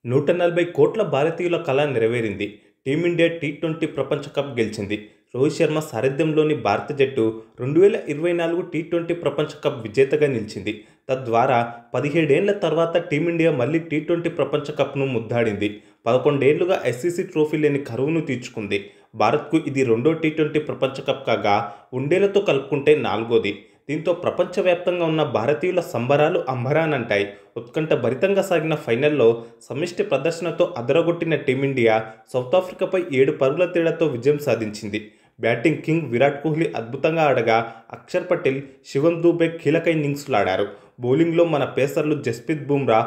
140 కోట్ల భారతీయుల కల నెరవేరింది. టీమిండియా టీ20 ప్రపంచ కప్ గెలిచింది. రోహిత్ శర్మ సారథ్యంలోని భారత జట్టు 2024 టీ20 ప్రపంచ కప్ విజేతగా నిలిచింది. తద్వారా 17 ఏళ్ల తర్వాత టీమిండియా మళ్లీ టీ20 ప్రపంచ కప్ను ముద్దాడింది. 11 ఏళ్లుగా ఐసీసీ ట్రోఫీ లేని కరువును తీర్చుకుంది. భారత్కు ఇది రెండో టీ20 ప్రపంచ కప్ కాగా వన్డేలతో కలుపుకుంటే నాలుగోది. దీంతో ప్రపంచవ్యాప్తంగా ఉన్న భారతీయుల సంబరాలు అంబరానంటాయి. ఉత్కంఠ భరితంగా సాగిన ఫైనల్లో సమిష్టి ప్రదర్శనతో అదరగొట్టిన టీమిండియా సౌతాఫ్రికాపై 7 పరుగుల తేడాతో విజయం సాధించింది. బ్యాటింగ్ కింగ్ విరాట్ కోహ్లీ అద్భుతంగా ఆడగా అక్షర్ పటేల్, శివం దూబే కీలక ఇన్నింగ్స్లాడారు. బౌలింగ్లో మన పేసర్లు జస్ప్రీత్ బుమ్రా,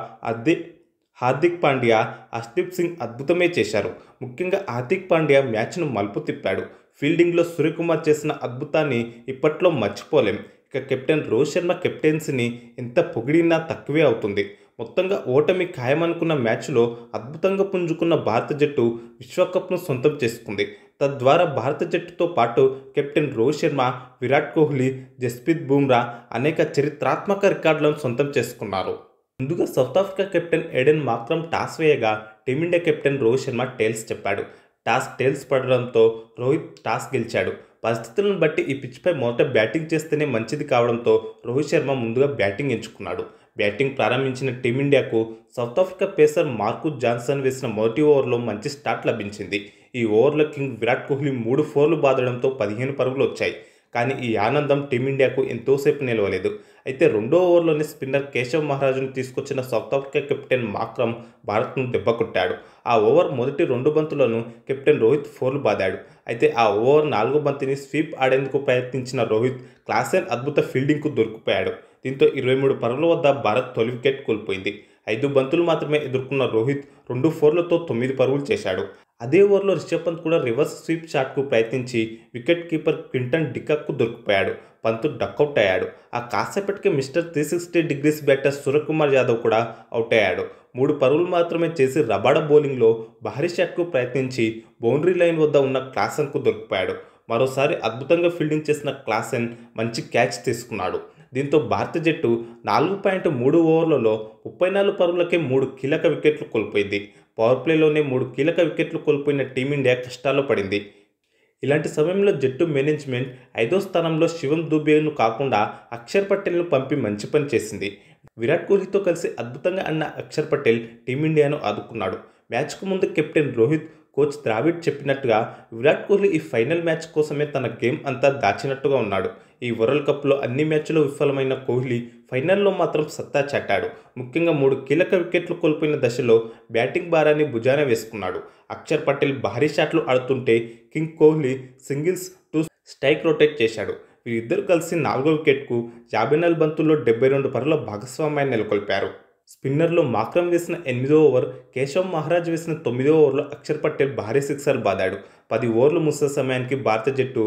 హార్దిక్ పాండ్యా, హర్షదీప్ సింగ్ అద్భుతమే చేశారు. ముఖ్యంగా హార్దిక్ పాండ్యా మ్యాచ్ను మలుపు తిప్పాడు. ఫీల్డింగ్లో సూర్యకుమార్ చేసిన అద్భుతాన్ని ఇప్పట్లో మర్చిపోలేం. ఇక కెప్టెన్ రోహిత్ శర్మ కెప్టెన్సీని ఎంత పొగిడినా తక్కువే అవుతుంది. మొత్తంగా ఓటమి ఖాయమనుకున్న మ్యాచ్లో అద్భుతంగా పుంజుకున్న భారత జట్టు విశ్వకప్ను సొంతం చేసుకుంది. తద్వారా భారత జట్టుతో పాటు కెప్టెన్ రోహిత్ శర్మ, విరాట్ కోహ్లీ, జస్ప్రీత్ బుమ్రా అనేక చరిత్రాత్మక రికార్డులను సొంతం చేసుకున్నారు. ముందుగా South Africa captain Aiden Markram toss వేయగా Team India captain Rohit Sharma tails చెప్పాడు. టేల్స్ పడడంతో రోహిత్ టాస్ గెలిచాడు. పరిస్థితులను బట్టి ఈ పిచ్పై మొదట బ్యాటింగ్ చేస్తేనే మంచిది కావడంతో రోహిత్ శర్మ ముందుగా బ్యాటింగ్ ఎంచుకున్నాడు. బ్యాటింగ్ ప్రారంభించిన టీమిండియాకు సౌతాఫ్రికా పేసర్ మార్కస్ జాన్సన్ వేసిన మొదటి ఓవర్లో మంచి స్టార్ట్ లభించింది. ఈ ఓవర్లో కింగ్ విరాట్ కోహ్లీ 3 ఫోర్లు బాదడంతో 15 పరుగులు వచ్చాయి. కానీ ఈ ఆనందం టీమిండియాకు ఎంతోసేపు నిలవలేదు. అయితే రెండో ఓవర్లోనే స్పిన్నర్ కేశవ్ మహారాజ్ను తీసుకొచ్చిన సౌతాఫ్రికా కెప్టెన్ మార్క్రమ్ భారత్ను దెబ్బకొట్టాడు. ఆ ఓవర్ మొదటి 2 బంతులను కెప్టెన్ రోహిత్ ఫోర్లు బాదాడు. అయితే ఆ ఓవర్ 4వ బంతిని స్వీప్ ఆడేందుకు ప్రయత్నించిన రోహిత్ క్లాసెన్ అద్భుత ఫీల్డింగ్కు దొరికిపోయాడు. దీంతో 23 పరుగుల వద్ద భారత్ తొలి వికెట్ కోల్పోయింది. 5 బంతులు మాత్రమే ఎదుర్కొన్న రోహిత్ 2 ఫోర్లతో 9 పరుగులు చేశాడు. అదే ఓవర్లో రిషబ్ పంత్ కూడా రివర్స్ స్వీప్ షాట్కు ప్రయత్నించి వికెట్ కీపర్ క్వింటన్ డికాక్కు దొరికిపోయాడు. పంత్ డకౌట్ అయ్యాడు. ఆ కాసేపటికే mister 360 degrees batter Suryakumar Yadav కూడా అవుట్ అయ్యాడు. 3 పరుగులు మాత్రమే చేసి రబాడా బౌలింగ్లో భారీ షాట్కు ప్రయత్నించి బౌండరీ లైన్ వద్ద ఉన్న క్లాసెన్కు దొరికిపోయాడు. మరోసారి అద్భుతంగా ఫీల్డింగ్ చేసిన క్లాసెన్ మంచి క్యాచ్ తీసుకున్నాడు. దీంతో భారత జట్టు 4.3 ఓవర్లలో 34 పరుగులకే 3 కీలక వికెట్లు కోల్పోయింది. పవర్ ప్లేలోనే 3 కీలక వికెట్లు కోల్పోయిన టీమిండియా కష్టాల్లో పడింది. ఇలాంటి సమయంలో జట్టు మేనేజ్మెంట్ 5వ స్థానంలో శివం దూబేను కాకుండా అక్షర్ పటేల్ను పంపి మంచి పని చేసింది. విరాట్ కోహ్లీతో కలిసి అద్భుతంగా ఆడిన అక్షర్ పటేల్ టీమిండియాను ఆదుకున్నాడు. మ్యాచ్కు ముందు కెప్టెన్ రోహిత్, కోచ్ ద్రావిడ్ చెప్పినట్టుగా విరాట్ కోహ్లీ ఈ ఫైనల్ మ్యాచ్ కోసమే తన గేమ్ అంతా దాచినట్టుగా ఉన్నాడు. ఈ వరల్డ్ కప్లో అన్ని మ్యాచ్లో విఫలమైన కోహ్లీ ఫైనల్లో మాత్రం సత్తా చాటాడు. ముఖ్యంగా 3 కీలక వికెట్లు కోల్పోయిన దశలో బ్యాటింగ్ భారాన్ని భుజాన వేసుకున్నాడు. అక్షర్ పటేల్ భారీ షాట్లు ఆడుతుంటే king Kohli singles, 2 strike rotate చేశాడు. వీరిద్దరూ కలిసి 4వ వికెట్కు 54 బంతుల్లో 72 పరుగుల భాగస్వామ్యాన్ని నెలకొల్పారు. స్పిన్నర్లో మార్క్రమ్ వేసిన 8వ ఓవర్, కేశవ్ మహారాజ్ వేసిన 9వ ఓవర్లో అక్షర్ పటేల్ భారీ సిక్సర్ బాదాడు. 10 ఓవర్లు ముగిసే సమయానికి భారత జట్టు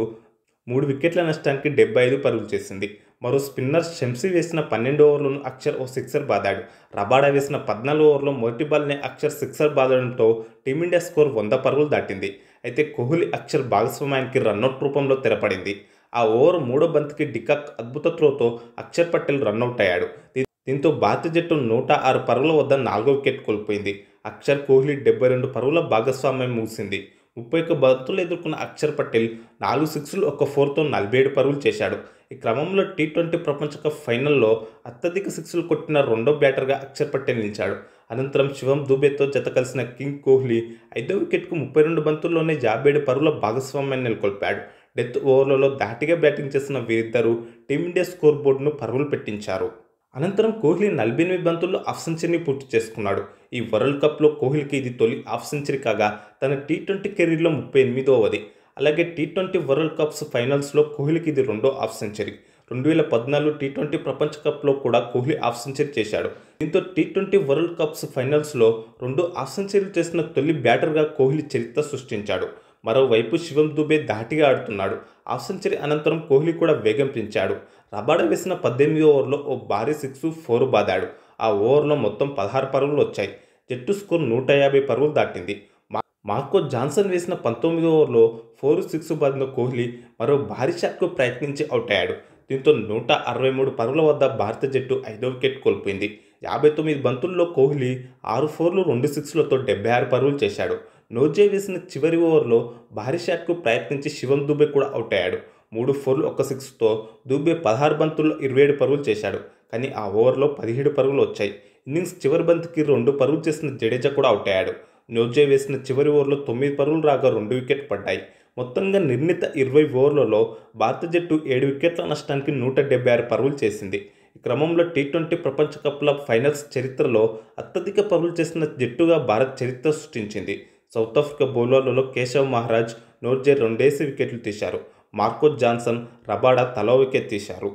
3 వికెట్ల నష్టానికి 75 పరుగులు చేసింది. మరో స్పిన్నర్ షంసీ వేసిన 12 ఓవర్లను అక్షర్ ఓ సిక్సర్ బాదాడు. రబాడా వేసిన 14 ఓవర్లో మొదటి బాల్నే అక్షర్ సిక్సర్ బాదడంతో టీమిండియా స్కోర్ 100 పరుగులు దాటింది. అయితే కోహ్లీ, అక్షర్ భాగస్వామ్యానికి రన్అట్ రూపంలో తెరపడింది. ఆ ఓవర్ 3వ బంతికి డికాక్ అద్భుత త్రోతో అక్షర్ పటేల్ రన్అట్ అయ్యాడు. దీంతో భారత జట్టు 106 పరుగుల వద్ద 4వ వికెట్ కోల్పోయింది. అక్షర్, కోహ్లీ 72 పరుగుల భాగస్వామ్యం ముగిసింది. 31 బంతులు ఎదుర్కొన్న అక్షర్ పటేల్ 4 సిక్స్లు, 1 ఫోర్తో 47 పరుగులు చేశాడు. ఈ క్రమంలో టీ20 ప్రపంచ కప్ ఫైనల్లో అత్యధిక సిక్స్లు కొట్టిన రెండో బ్యాటర్గా అక్షర్ పటేల్ నిలిచాడు. అనంతరం శివం దూబేతో జత కలిసిన కింగ్ కోహ్లీ 5వ వికెట్కు 32 బంతుల్లోనే 57 పరుగుల భాగస్వామ్యాన్ని నెలకొల్పాడు. డెత్ ఓవర్లలో ధాటిగా బ్యాటింగ్ చేసిన వీరిద్దరూ టీమిండియా స్కోర్ బోర్డును పరుగులు పెట్టించారు. అనంతరం కోహ్లీ 48 బంతుల్లో హాఫ్ సెంచరీని పూర్తి చేసుకున్నాడు. ఈ వరల్డ్ కప్లో కోహ్లీకి ఇది తొలి హాఫ్ సెంచరీ కాగా తన టీ20 కెరీర్లో 38వది. అలాగే టీ20 వరల్డ్ కప్స్ ఫైనల్స్లో కోహ్లీకి ఇది రెండో హాఫ్ సెంచరీ. 2014 టీ20 ప్రపంచ కప్లో కూడా కోహ్లీ హాఫ్ సెంచరీ చేశాడు. దీంతో టీ20 వరల్డ్ కప్స్ ఫైనల్స్లో 2 హాఫ్ సెంచరీలు చేసిన తొలి బ్యాటర్గా కోహ్లీ చరిత్ర సృష్టించాడు. మరోవైపు శివం దూబే ధాటిగా ఆడుతున్నాడు. హాఫ్ సెంచరీ అనంతరం కోహ్లీ కూడా వేగం పెంచాడు. రబాడా వేసిన 18వ ఓవర్లో ఓ భారీ 6, 4 బాదాడు. ఆ ఓవర్లో మొత్తం 16 పరుగులు వచ్చాయి. జట్టు స్కోర్ 150 పరుగులు దాటింది. మార్కస్ జాన్సన్ వేసిన 19వ ఓవర్లో 4, 6 బాదిన కోహ్లీ మరో భారీ షాట్కు ప్రయత్నించి అవుట్ అయ్యాడు. దీంతో 163 పరుగుల వద్ద భారత జట్టు 5వ వికెట్ కోల్పోయింది. 59 బంతుల్లో కోహ్లీ 6 ఫోర్లు 2 సిక్స్లతో 76 పరుగులు చేశాడు. నోర్జే వేసిన చివరి ఓవర్లో భారీ షాట్కు ప్రయత్నించి శివం దుబే కూడా అవుట్ అయ్యాడు. 3 ఫోర్లు 1 సిక్స్తో దుబే 16 బంతుల్లో 27 పరుగులు చేశాడు. కానీ ఆ ఓవర్లో 17 పరుగులు వచ్చాయి. ఇన్నింగ్స్ చివరి బంతికి 2 పరుగులు చేసిన జడేజా కూడా అవుట్ అయ్యాడు. నోర్జే వేసిన చివరి ఓవర్లో 9 పరుగులు రాగా 2 వికెట్లు పడ్డాయి. మొత్తంగా నిర్ణీత 20 ఓవర్లలో భారత జట్టు 7 వికెట్ల నష్టానికి 176 పరుగులు చేసింది. ఈ క్రమంలో టీ20 ప్రపంచ కప్ల ఫైనల్స్ చరిత్రలో అత్యధిక పరుగులు చేసిన జట్టుగా భారత్ చరిత్ర సృష్టించింది. సౌత్ ఆఫ్రికా బౌలర్లలో కేశవ్ మహారాజ్, నోర్జే రెండేసి వికెట్లు తీశారు. మార్కోస్ జాన్సన్, రబాడా తలో వికెట్ తీశారు.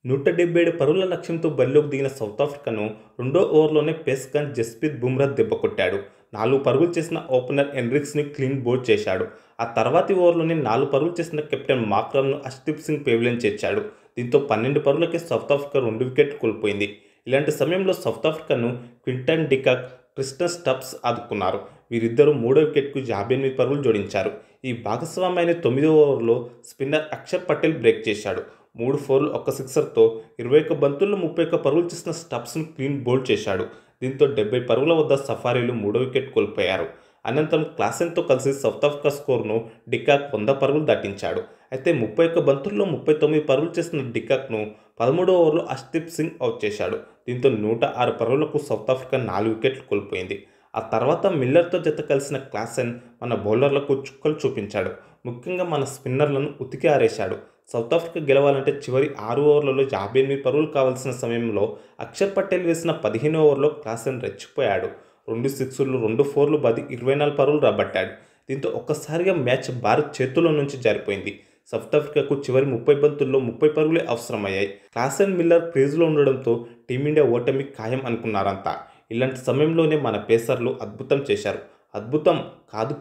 177 పరుగుల లక్ష్యంతో బరిలోకి దిగిన సౌత్ ఆఫ్రికాను రెండో ఓవర్లోనే పేస్గాన్ జస్ప్రీత్ బుమ్రా దెబ్బకొట్టాడు. 4 పరుగులు చేసిన ఓపెనర్ హెన్రిక్స్ని క్లీన్ బౌల్డ్ చేశాడు. ఆ తర్వాతి ఓవర్లోనే 4 పరుగులు చేసిన కెప్టెన్ మాక్రామ్ను అర్ష్దీప్ సింగ్ పెవిలియన్ చేర్చాడు. దీంతో 12 పరుగులకే సౌత్ ఆఫ్రికా 2 వికెట్లు కోల్పోయింది. ఇలాంటి సమయంలో సౌత్ ఆఫ్రికాను క్వింటన్ డికాక్, క్రిస్టన్ స్టబ్స్ ఆదుకున్నారు. వీరిద్దరూ 3వ వికెట్కు 58 పరుగులు జోడించారు. ఈ భాగస్వామ్యాన్ని 9వ ఓవర్లో స్పిన్నర్ అక్షర్ పటేల్ బ్రేక్ చేశాడు. 3 ఫోర్లు 1 సిక్సర్తో 21 బంతుల్లో 31 పరుగులు చేసిన స్టబ్స్ను క్లీన్ బౌల్డ్ చేశాడు. దీంతో 70 పరుగుల వద్ద సఫారీలు 3వ వికెట్ కోల్పోయారు. అనంతరం క్లాసెన్తో కలిసి సౌత్ ఆఫ్రికా స్కోర్ను డికాక్ 100 పరుగులు దాటించాడు. అయితే 31 బంతుల్లో 39 పరుగులు చేసిన డికాక్ను 13వ ఓవర్లో అర్ష్దీప్ సింగ్ అవుట్ చేశాడు. దీంతో 106 పరుగులకు సౌత్ ఆఫ్రికా 4 వికెట్లు కోల్పోయింది. ఆ తర్వాత మిల్లర్తో జత కలిసిన క్లాసెన్ మన బౌలర్లకు చుక్కలు చూపించాడు. ముఖ్యంగా మన స్పిన్నర్లను ఉతికి ఆరేశాడు. సౌత్ ఆఫ్రికా గెలవాలంటే చివరి 6 ఓవర్లలో 58 పరుగులు కావాల్సిన సమయంలో అక్షర్ పటేల్ వేసిన 15వ ఓవర్లో క్లాసెన్ రెచ్చిపోయాడు. 2 సిక్స్లు 2 ఫోర్లు బాది 24 పరుగులు రాబట్టాడు. దీంతో ఒక్కసారిగా మ్యాచ్ భారత్ చేతుల్లో నుంచి జారిపోయింది. సౌత్ ఆఫ్రికాకు చివరి 30 బంతుల్లో 30 పరుగులే అవసరమయ్యాయి. క్లాసెన్, మిల్లర్ క్రీజ్లో ఉండడంతో టీమిండియా ఓటమి ఖాయం అనుకున్నారంతా. ఇలాంటి సమయంలోనే మన పేసర్లు అద్భుతం చేశారు. అద్భుతం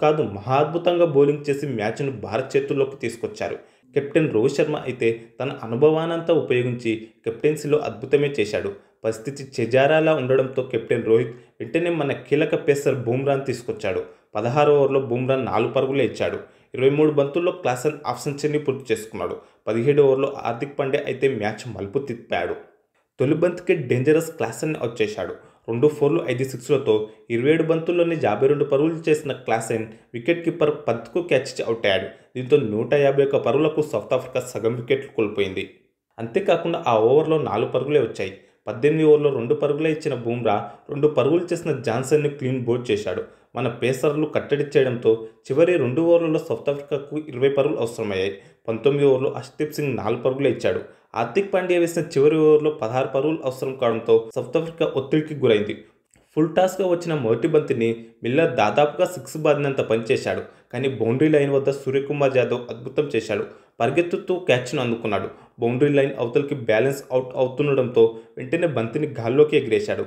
కాదు మహా అద్భుతంగా బౌలింగ్ చేసి మ్యాచ్ను భారత్ చేతుల్లోకి తీసుకొచ్చారు. కెప్టెన్ రోహిత్ శర్మ అయితే తన అనుభవానంతా ఉపయోగించి కెప్టెన్సీలో అద్భుతమే చేశాడు. పరిస్థితి చేజారాలా ఉండడంతో కెప్టెన్ రోహిత్ వెంటనే మన కీలక పేసర్ బుమ్రాను తీసుకొచ్చాడు. 16వ ఓవర్లో బుమ్రా 4 పరుగులే ఇచ్చాడు. 23 బంతుల్లో క్లాసెన్ హాఫ్ సెంచరీని పూర్తి చేసుకున్నాడు. 17వ ఓవర్లో హార్దిక్ పాండ్యా అయితే మ్యాచ్ మలుపు తిప్పాడు. తొలి బంతికే డేంజరస్ క్లాసెన్ అవుట్ చేశాడు. 2 ఫోర్లు 5 సిక్స్లతో 27 బంతుల్లోనే 52 పరుగులు చేసిన క్లాసెన్ వికెట్ కీపర్ పంత్కు క్యాచ్ అవుట్ అయ్యాడు. దీంతో 151 పరుగులకు సౌత్ ఆఫ్రికా సగం వికెట్లు కోల్పోయింది. అంతేకాకుండా ఆ ఓవర్లో 4 పరుగులే వచ్చాయి. 18 ఓవర్లో 2 పరుగులే ఇచ్చిన బుమ్రా 2 పరుగులు చేసిన జాన్సన్ని క్లీన్ బౌల్డ్ చేశాడు. మన పేసర్లు కట్టడి చేయడంతో చివరి 2 ఓవర్లలో సౌత్ ఆఫ్రికాకు 20 పరుగులు అవసరమయ్యాయి. 19 ఓవర్లో అర్ష్దీప్ సింగ్ 4 పరుగులే ఇచ్చాడు. హార్దిక్ పాండ్యా వేసిన చివరి ఓవర్లో 16 పరుగులు అవసరం కావడంతో సౌత్ ఆఫ్రికా ఒత్తిడికి గురైంది. ఫుల్ టాస్గా వచ్చిన మొదటి బంతిని మిల్లర్ దాదాపుగా 6 బాదినంత పనిచేశాడు. కానీ బౌండరీ లైన్ వద్ద సూర్యకుమార్ యాదవ్ అద్భుతం చేశాడు. పరిగెత్తుతూ క్యాచ్ను అందుకున్నాడు. బౌండరీ లైన్ అవతలికి బ్యాలెన్స్ అవుట్ అవుతుండడంతో వెంటనే బంతిని గాల్లోకి ఎగిరేశాడు.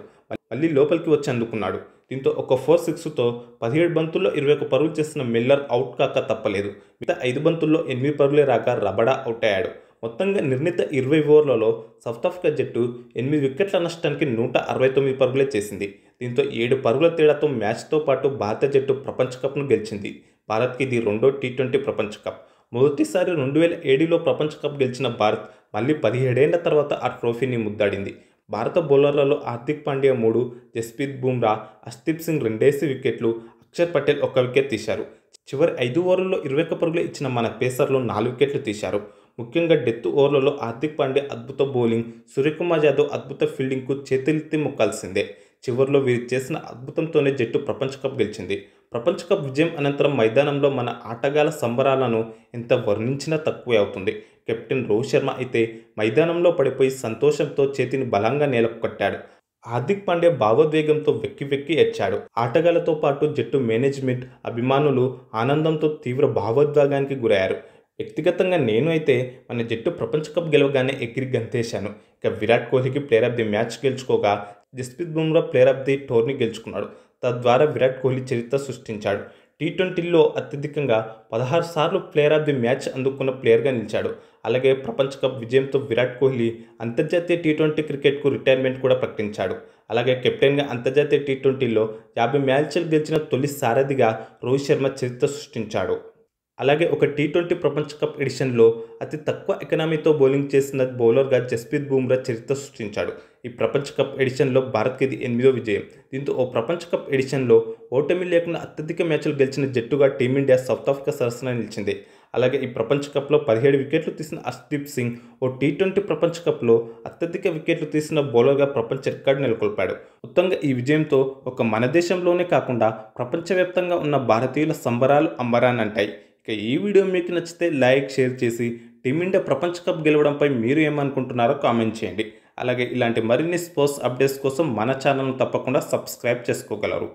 మళ్ళీ లోపలికి వచ్చి అందుకున్నాడు. దీంతో ఒక 4-6తో 17 బంతుల్లో 21 పరుగులు చేసిన మిల్లర్ అవుట్ కాక తప్పలేదు. మిగతా 5 బంతుల్లో 8 పరుగులే రాగా రబడా అవుట్ అయ్యాడు. మొత్తంగా నిర్ణీత 20 ఓవర్లలో సౌత్ ఆఫ్రికా జట్టు 8 వికెట్ల నష్టానికి 169 పరుగులే చేసింది. దీంతో 7 పరుగుల తేడాతో మ్యాచ్తో పాటు భారత జట్టు ప్రపంచ కప్ను గెలిచింది. భారత్కి ఇది రెండో టీ20 ప్రపంచ కప్. మొదటిసారి 2007లో ప్రపంచ కప్ గెలిచిన భారత్ మళ్ళీ 17 ఏళ్ల తర్వాత ఆ ట్రోఫీని ముద్దాడింది. భారత బౌలర్లలో హార్దిక్ పాండ్యా 3, జస్ప్రీత్ బుమ్రా, అర్ష్దీప్ సింగ్ 2 వికెట్లు, అక్షర్ పటేల్ 1 వికెట్ తీశారు. చివరి 5 ఓవర్లలో 21 పరుగులే ఇచ్చిన మన పేసర్లు 4 వికెట్లు తీశారు. ముఖ్యంగా డెత్ ఓవర్లలో హార్దిక్ పాండ్యా అద్భుత బౌలింగ్, సూర్యకుమార్ యాదవ్ అద్భుత ఫీల్డింగ్కు చేతులెత్తి మొక్కాల్సిందే. చివరిలో వీరు చేసిన అద్భుతంతోనే జట్టు ప్రపంచ కప్ గెలిచింది. ప్రపంచ కప్ విజయం అనంతరం మైదానంలో మన ఆటగాళ్ల సంబరాలను ఎంత వర్ణించినా తక్కువే అవుతుంది. కెప్టెన్ రోహిత్ శర్మ అయితే మైదానంలో పడిపోయి సంతోషంతో చేతిని బలంగా నేలకు కట్టాడు. హార్దిక్ పాండ్యా భావోద్వేగంతో వెక్కి వెక్కి ఏడ్చాడు. ఆటగాళ్లతో పాటు జట్టు మేనేజ్మెంట్, అభిమానులు ఆనందంతో తీవ్ర భావోద్వేగానికి గురయ్యారు. వ్యక్తిగతంగా నేను అయితే మన జట్టు ప్రపంచ కప్ గెలవగానే ఎగిరి గంతేశాను. ఇక విరాట్ కోహ్లీకి ప్లేయర్ ఆఫ్ ది మ్యాచ్ గెలుచుకోగా Jasprit Bumrah player of the tourney గెలుచుకున్నాడు. తద్వారా విరాట్ కోహ్లీ చరిత్ర సృష్టించాడు. టీ20లో అత్యధికంగా 16 సార్లు ప్లేయర్ ఆఫ్ ది మ్యాచ్ అందుకున్న ప్లేయర్గా నిలిచాడు. అలాగే ప్రపంచ కప్ విజయంతో విరాట్ కోహ్లీ అంతర్జాతీయ టీ20 క్రికెట్కు రిటైర్మెంట్ కూడా ప్రకటించాడు. అలాగే కెప్టెన్గా అంతర్జాతీయ టీ20లో 50 మ్యాచ్లు గెలిచిన తొలి సారథిగా రోహిత్ శర్మ చరిత్ర సృష్టించాడు. అలాగే ఒక టీ20 ప్రపంచ కప్ ఎడిషన్లో అతి తక్కువ ఎకనామీతో బౌలింగ్ చేసిన బౌలర్గా జస్ప్రీత్ బుమ్రా చరిత్ర సృష్టించాడు. ఈ ప్రపంచ కప్ ఎడిషన్లో భారత్కి ఇది 8వ విజయం. దీంతో ఓ ప్రపంచ కప్ ఎడిషన్లో ఓటమి లేకుండా అత్యధిక మ్యాచ్లు గెలిచిన జట్టుగా టీమిండియా సౌత్ ఆఫ్రికా సరసన నిలిచింది. అలాగే ఈ ప్రపంచ కప్లో 17 వికెట్లు తీసిన హర్షదీప్ సింగ్ ఓ టీ20 ప్రపంచ కప్లో అత్యధిక వికెట్లు తీసిన బౌలర్గా ప్రపంచ రికార్డు నెలకొల్పాడు. మొత్తంగా ఈ విజయంతో ఒక మన దేశంలోనే కాకుండా ప్రపంచవ్యాప్తంగా ఉన్న భారతీయుల సంబరాలు అంబరానంటాయి. ఇక ఈ వీడియో మీకు నచ్చితే లైక్, షేర్ చేసి టీమిండియా ప్రపంచ కప్ గెలవడంపై మీరు ఏమనుకుంటున్నారో కామెంట్ చేయండి. అలాగే ఇలాంటి మరిన్ని స్పోర్ట్స్ అప్డేట్స్ కోసం మన ఛానల్ను తప్పకుండా సబ్స్క్రైబ్ చేసుకోగలరు.